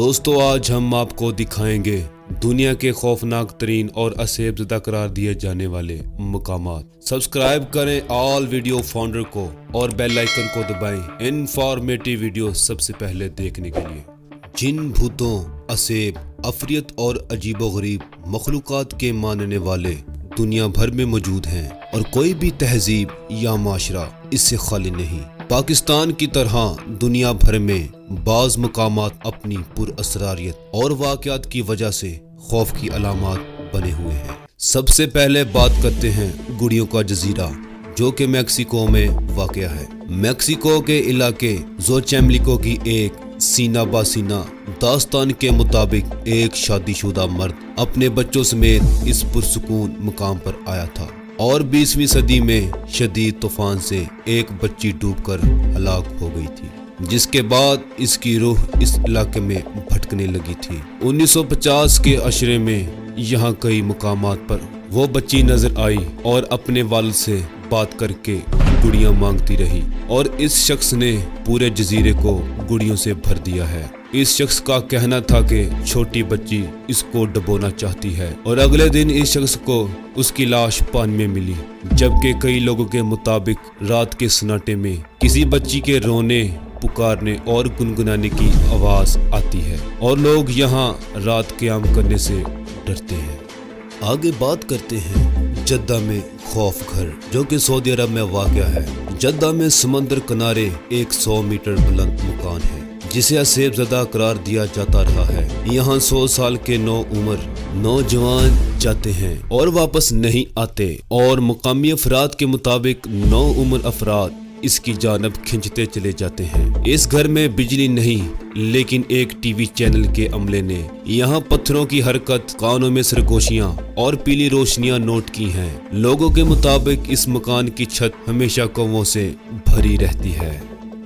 दोस्तों आज हम आपको दिखाएंगे दुनिया के खौफनाक तरीन और असेब ज़दा करार दिए जाने वाले मकामात। सब्सक्राइब करें ऑल वीडियो फाउंडर को और बेल आइकन को दबाएं इन्फॉर्मेटिव वीडियो सबसे पहले देखने के लिए। जिन भूतों, असेब, अफरियत और अजीबोगरीब मखलूकात के मानने वाले दुनिया भर में मौजूद हैं और कोई भी तहजीब या माशरा इससे खाली नहीं। पाकिस्तान की तरह दुनिया भर में बाज़ मकामात अपनी पुरअसरारियत और वाक़यात की वजह से खौफ की अलामत बने हुए हैं। सबसे पहले बात करते हैं गुड़ियों का जजीरा, जो कि मेक्सिको में वाक़या है। मेक्सिको के इलाके जोचेमलिको की एक सीना बासीना दास्तान के मुताबिक एक शादीशुदा मर्द अपने बच्चों समेत इस पुरसुकून मुकाम पर आया था और 20वीं सदी में शदीद तूफान से एक बच्ची डूबकर हलाक हो गई थी, जिसके बाद इसकी रूह इस इलाके में भटकने लगी थी। 1950 के अशरे में यहाँ कई मुकामात पर वो बच्ची नजर आई और अपने वालिद से बात करके गुड़ियाँ मांगती रही और इस शख्स ने पूरे जजीरे को गुड़ियों से भर दिया है। इस शख्स का कहना था कि छोटी बच्ची इसको डुबोना चाहती है और अगले दिन इस शख्स को उसकी लाश पानी में मिली, जबकि कई लोगों के मुताबिक रात के सन्नाटे में किसी बच्ची के रोने, पुकारने और गुनगुनाने की आवाज़ आती है और लोग यहाँ रात क़याम करने से डरते हैं। आगे बात करते हैं जद्दा में खौफ घर, जो कि सऊदी अरब में वाक़या है। जद्दा में समंदर किनारे एक 100 मीटर बुलंद मकान है जिसे असेब ज़दा करार दिया जाता रहा है। यहाँ 100 साल के नौउम्र नौजवान जाते हैं और वापस नहीं आते और मुकामी अफराद के मुताबिक नौउम्र अफराद इसकी जानब खिंचते चले जाते हैं। इस घर में बिजली नहीं, लेकिन एक टीवी चैनल के अमले ने यहाँ पत्थरों की हरकत, कानों में सरगोशियाँ और पीली रोशनियाँ नोट की हैं। लोगों के मुताबिक इस मकान की छत हमेशा कौवों से भरी रहती है।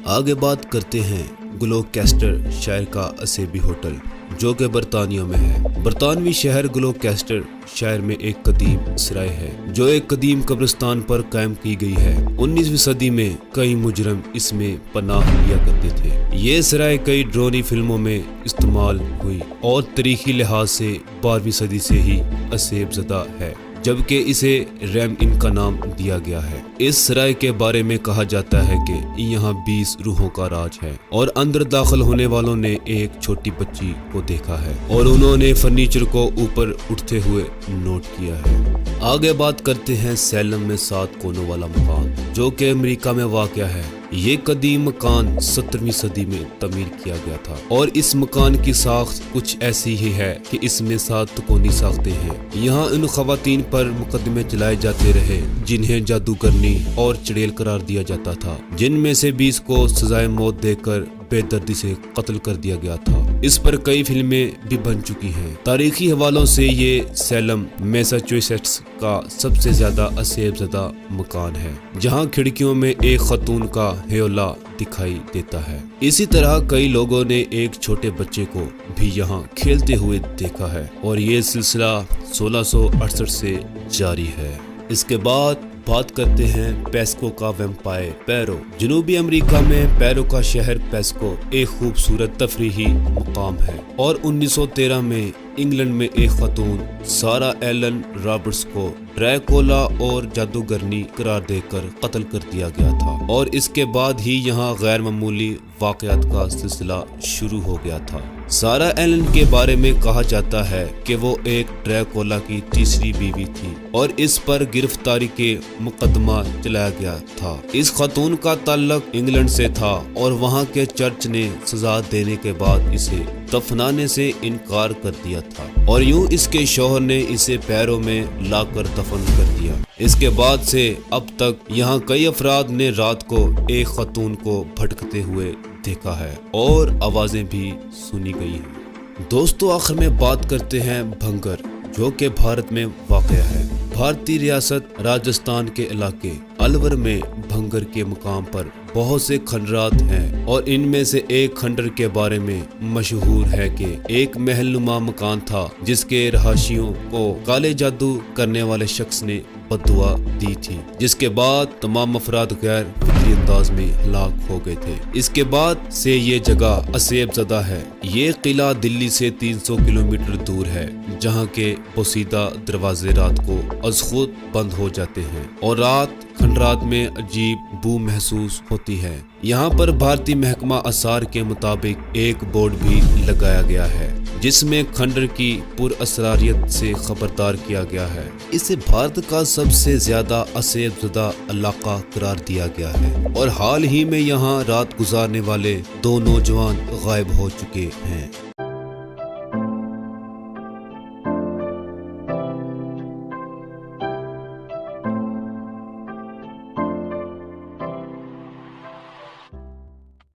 आगे बात करते हैं ग्लोकेस्टर शहर का असेबी होटल, जो कि बरतानिया में है। बरतानवी शहर ग्लोकेस्टर शहर में एक कदीम सराय है जो एक कदीम कब्रिस्तान पर कायम की गई है। 19वीं सदी में कई मुजरम इसमें पनाह लिया करते थे। ये सराय कई ड्रोनी फिल्मों में इस्तेमाल हुई और तारीखी लिहाज से 12वीं सदी से ही असेब ज़दा है, जबकि इसे रैम इन का नाम दिया गया है। इस सराय के बारे में कहा जाता है कि यहाँ 20 रूहों का राज है और अंदर दाखिल होने वालों ने एक छोटी बच्ची को देखा है और उन्होंने फर्नीचर को ऊपर उठते हुए नोट किया है। आगे बात करते हैं सैलम में 7 कोनों वाला मकान, जो कि अमेरिका में वाक़या है। ये कदीम मकान 17वीं सदी में तमीर किया गया था और इस मकान की साख्त कुछ ऐसी ही है कि इसमें 7 तिकोनी साख्तें हैं। यहाँ उन खवातीन पर मुकदमे चलाए जाते रहे जिन्हें जादूगरनी और चड़ेल करार दिया जाता था, जिनमें से 20 को सजाए मौत देकर बेदर्दी से कत्ल कर दिया गया था। इस पर कई फिल्में भी बन चुकी हैं। तारीखी हवालों से ये सैलम मैसाचुसेट्स का सबसे ज्यादा असेब ज़दा मकान है, जहां खिड़कियों में एक खतून का हेयोला दिखाई देता है। इसी तरह कई लोगों ने एक छोटे बच्चे को भी यहाँ खेलते हुए देखा है और ये सिलसिला 1668 से जारी है। इसके बाद बात करते हैं पेस्को का वैम्पायर पैरो। जनूबी अमेरिका में पैरो का शहर पेस्को एक खूबसूरत तफरीही मुकाम है और 1913 में इंग्लैंड में एक खतून सारा एलन रॉबर्ट्स को ड्रैकुला और जादूगरनी करार देकर कत्ल कर दिया गया था और इसके बाद ही यहाँ गैर मामूली वाक़यात का सिलसिला शुरू हो गया था। सारा एलन के बारे में कहा जाता है कि वो एक ड्रैकुला की तीसरी बीवी थी और इस पर गिरफ्तारी के मुकदमा चलाया गया था। इस खतून का ताल्लुक इंग्लैंड से था और वहाँ के चर्च ने सजा देने के बाद इसे दफनाने से इनकार कर दिया था और यूं इसके शौहर ने इसे पैरों में लाकर दफन कर दिया। इसके बाद से अब तक यहाँ कई अफराद ने रात को एक खतून को भटकते हुए देखा है और आवाजें भी सुनी गई हैं। दोस्तों आखिर में बात करते हैं भंगर, जो कि भारत में वाक़या है। भारतीय रियासत राजस्थान के इलाके अलवर में भंगर के मुकाम पर बहुत से खंडरात हैं और इनमें से एक खंडर के बारे में मशहूर है कि एक महलनुमा मकान था जिसके रहाशियों को काले जादू करने वाले शख्स ने बद्दुआ दी थी, जिसके बाद तमाम अफराद गैर جنگلی انداز میں ہلاک ہو گئے تھے۔ اس کے بعد سے یہ جگہ اسیب زدہ ہے۔ یہ قلعہ دلی سے 300 کلومیٹر دور ہے، جہاں کے پوشیدہ دروازے رات کو از خود بند ہو جاتے ہیں اور رات کھنڈرات میں عجیب بو محسوس ہوتی ہے۔ یہاں پر بھارتی محکمہ آثار کے مطابق ایک بورڈ بھی لگایا گیا ہے جس میں کھنڈر کی پر اسراریت سے خبردار کیا گیا ہے۔ اسے بھارت کا سب سے زیادہ اسیب زدہ علاقہ قرار دیا گیا ہے اور حال ہی میں یہاں رات گزارنے والے 2 نوجوان غائب ہو چکے ہیں۔